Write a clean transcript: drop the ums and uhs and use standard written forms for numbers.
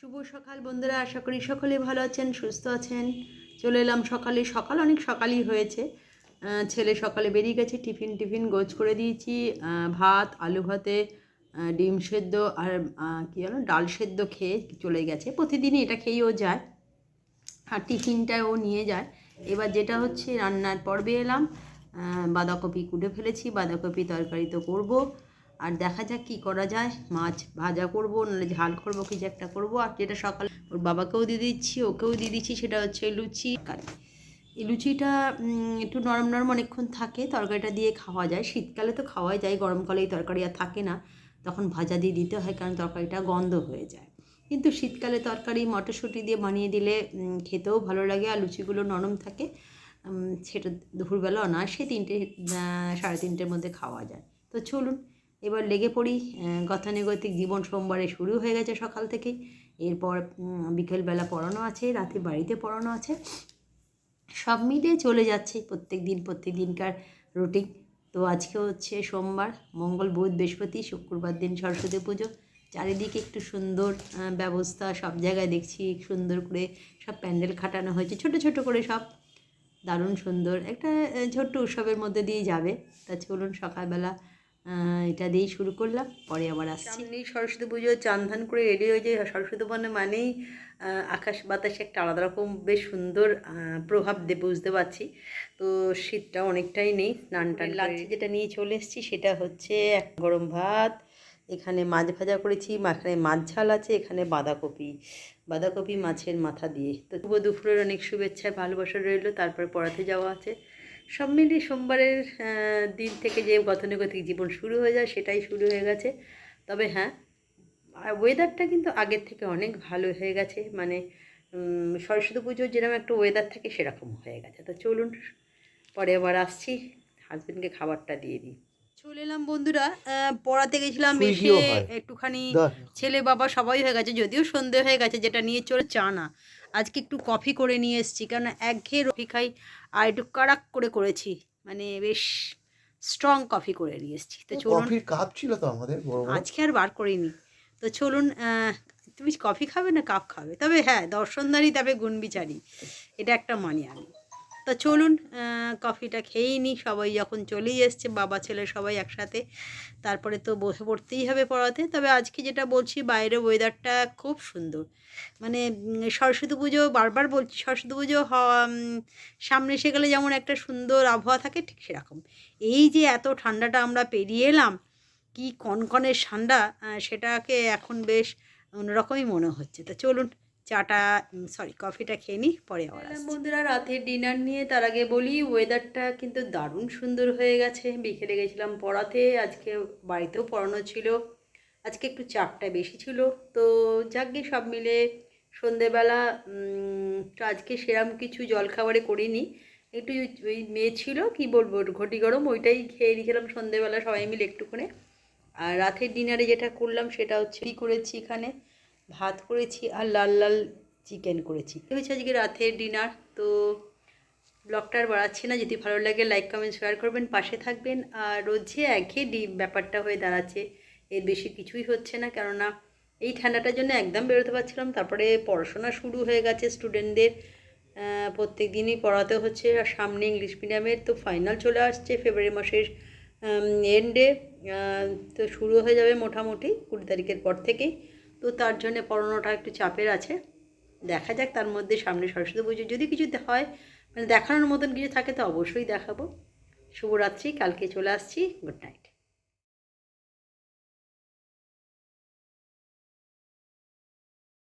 শুভ সকাল বন্ধুরা, আশা করি সকলেই ভালো আছেন, সুস্থ আছেন। চলে এলাম সকালে, সকাল অনেক সকালই হয়েছে। ছেলে সকালে বেরিয়ে গেছে, টিফিন গোছ করে দিয়েছি। ভাত, আলু ভাতে, ডিম সেদ্ধ আর কী যেন ডাল সেদ্ধ খেয়ে চলে গেছে। প্রতিদিনই এটা খেয়েই ও যায়, আর টিফিনটা ও নিয়ে যায়। এবার যেটা হচ্ছে রান্নার পর্বে এলাম। বাঁধাকপি কুটে ফেলেছি, বাঁধাকপি তরকারি তো করবো, আর দেখা যাক কী করা যায়। মাছ ভাজা করব, নাহলে ঝাল করবো, কিছু একটা করবো। আর যেটা সকালে ওর বাবাকেও দিয়ে দিচ্ছি, ওকেও দিয়ে দিচ্ছি, সেটা হচ্ছে লুচি। এই লুচিটা একটু নরম নরম অনেকক্ষণ থাকে, তরকারিটা দিয়ে খাওয়া যায়। শীতকালে তো খাওয়াই যায়, গরমকালে এই তরকারি আর থাকে না, তখন ভাজা দিয়ে দিতে হয়, কারণ তরকারিটা গন্ধ হয়ে যায়। কিন্তু শীতকালে তরকারি মটরশুঁটি দিয়ে বানিয়ে দিলে খেতেও ভালো লাগে, আর লুচিগুলো নরম থাকে। সেটা দুপুরবেলা অনায়াসে 3টে 3:30-এর মধ্যে খাওয়া যায়। তো চলুন এবার লেগে পড়ি। গতানুগতিক জীবন সোমবারে শুরু হয়ে গেছে সকাল থেকেই। এরপর বিকেলবেলা পড়ানো আছে, রাতে বাড়িতে পড়ানো আছে, সব মিলিয়ে চলে যাচ্ছে প্রত্যেক দিনকার রুটিন। তো আজকে হচ্ছে সোমবার, মঙ্গল বুধ বৃহস্পতি, শুক্রবার দিন সরস্বতী পুজো। চারিদিকে একটু সুন্দর ব্যবস্থা, সব জায়গায় দেখছি সুন্দর করে সব প্যান্ডেল খাটানো হয়েছে, ছোট ছোট করে সব, দারুণ সুন্দর একটা ছোট্ট উৎসবের মধ্যে দিয়ে যাবে। তা চলুন সকালবেলা এটা দিয়েই শুরু করলাম, পরে আবার আসছি। সামনেই সরস্বতী পুজো, চান ধান করে রেডি হয়ে যায়। সরস্বতী পুজো মানেই আকাশ বাতাসে একটা আলাদা রকম বেশ সুন্দর প্রভাব বুঝতে পারছি। তো শীতটা অনেকটাই নেই, স্নান টান লাগছে। যেটা নিয়ে চলে এসেছি সেটা হচ্ছে এক গরম ভাত, এখানে মাছ ভাজা করেছি, এখানে মাছ ঝাল আছে, এখানে বাঁধাকপি মাছের মাথা দিয়ে। তো দুপুরের অনেক শুভেচ্ছা ভালোবাসা রইলো। তারপরে পড়াতে যাওয়া আছে। সব মিলিয়ে সোমবারের দিন থেকে যে গতানুগতিক জীবন শুরু হয়ে যায়, সেটাই শুরু হয়ে গেছে। তবে হ্যাঁ, ওয়েদারটা কিন্তু আগের থেকে অনেক ভালো হয়ে গেছে। মানে সরস্বতী পুজোর যেরকম একটা ওয়েদার থাকে সেরকম হয়ে গেছে। তো চলুন পরে আবার আসছি, হাজবেন্ডকে খাবারটা দিয়ে দিই। চলে এলাম বন্ধুরা, পড়াতে গেছিলাম, এসে একটুখানি ছেলে বাবা সবাই হয়ে গেছে, যদিও সন্ধে হয়ে গেছে। যেটা নিয়ে চলে চা না, আজকে একটু কফি করে নিয়ে এসেছি, কারণ একঘেয়ে কফি খাই, আর একটু কাড়াক করেছি, মানে বেশ স্ট্রং কফি করে নিয়ে এসেছি। তো চলুন, কফির কাপ ছিল তো আমাদের বড় বড়। আজকে আর বার করিনি। তো চলুন, তুমি কফি খাবে না কাপ খাবে? তবে হ্যাঁ, দর্শনদারি তবে গুণবিচারী, এটা একটা মানি আমি। তা চলুন কফিটা খেয়েই নিই। সবাই যখন চলেই এসছে, বাবা ছেলে সবাই একসাথে, তারপরে তো বসে পড়তেই হবে পড়াতে। তবে আজকে যেটা বলছি, বাইরে ওয়েদারটা খুব সুন্দর। মানে সরস্বতী পুজো, বারবার বলছি, সরস্বতী পুজো সামনে এসে গেলে যেমন একটা সুন্দর আবহাওয়া থাকে, ঠিক সেরকম। এই যে এত ঠান্ডাটা আমরা পেরিয়ে এলাম, কি কনকনে ঠান্ডা, সেটাকে এখন বেশ অন্যরকমই মনে হচ্ছে। তা চলুন চাটা, কফিটা খেয়ে নিই, পরে আবার আসছি। বন্ধুরা রাতের ডিনার নিয়ে, তার আগে বলি ওয়েদারটা কিন্তু দারুণ সুন্দর হয়ে গেছে। বিকেলে গেছিলাম পড়াতে, আজকে বাড়িতেও পড়ানো ছিল, আজকে একটু চাপটা বেশি ছিল। তো যাকগে সব মিলে সন্ধেবেলা তো আজকে সেরম কিছু জলখাবারে করিনি, একটু ওই মেয়ে ছিল, কী বলবো, ঘটি গরম, ওইটাই খেয়ে নিয়েছিলাম সন্ধেবেলা সবাই মিলে একটুখানি। আর রাতের ডিনারে যেটা করলাম সেটা হচ্ছে করেছি, এখানে ভাত করেছি আর লাল লাল চিকেন করেছি। হয়েছে আজকে রাতের ডিনার। তো ব্লগটা আর বাড়াচ্ছি না, যদি ভালো লাগে লাইক কমেন্ট শেয়ার করবেন, পাশে থাকবেন। আর রোজে একঘেয়ে ব্যাপারটা হয়ে দাঁড়াচ্ছে, এর বেশি কিছুই হচ্ছে না, কেননা এই ঠান্ডাটার জন্য একদম বেরোতে পারছিলাম। তারপরে পড়াশোনা শুরু হয়ে গেছে স্টুডেন্টদের, প্রত্যেক দিনই পড়াতে হচ্ছে। আর সামনে ইংলিশ মিডিয়ামের তো ফাইনাল চলে আসছে ফেব্রুয়ারি মাসের এন্ডে। তো শুরু হয়ে যাবে মোটামুটি 20 তারিখের পর থেকেই। তো তার জন্যে পড়ানোটা একটু চাপের আছে। দেখা যাক, তার মধ্যে সামনে সরস্বতী পুজো, যদি কিছু হয়, মানে দেখানোর মতন কিছু থাকে তো অবশ্যই দেখাবো। শুভরাত্রি, কালকে চলে আসছি, গুড নাইট।